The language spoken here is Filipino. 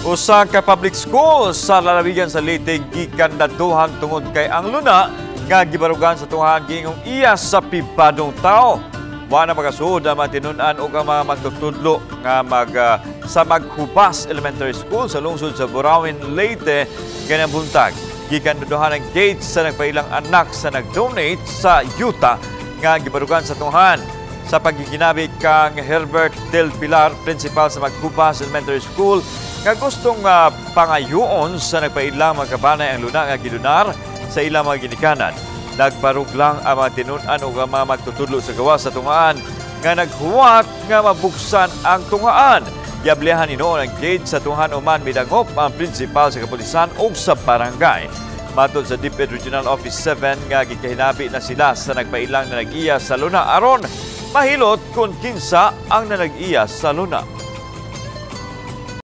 Usa ka public school sa lalawigan sa Leyte gikan daduhang tungod kay ang luna nga gibarugan sa tuhan giingong iya sa pibadong tao. Wa na magasuod ang matinun-an o ang mga magtutudlo nga sa Maghubas Elementary School sa lungsod sa Burawin, Leyte ganang buntag. Gikan daduhan ang gate sa nagpailang anak sa nag-donate sa yuta nga gibarugan sa tuhan. Sa pagkikinabi kang Herbert Del Pilar, principal sa Maghubas Elementary School, nga gustong pangayuon sa nagpailang magkabanay ang luna nga gilunar sa ilang mga ginikanan. Nagparug lang ang mga tinun-an o ang mga magtutudlo sa gawas sa tungaan nga naghuwat nga mabuksan ang tungaan. Yablehan inoon ang gate sa tungan uman midangop ang principal sa kapulisan o sa barangay. Matod sa DepEd Regional Office 7 nga gikahinabi na sila sa nagpailang na nag-iya sa luna aron mahilot kung kinsa ang nanag-iya sa luna.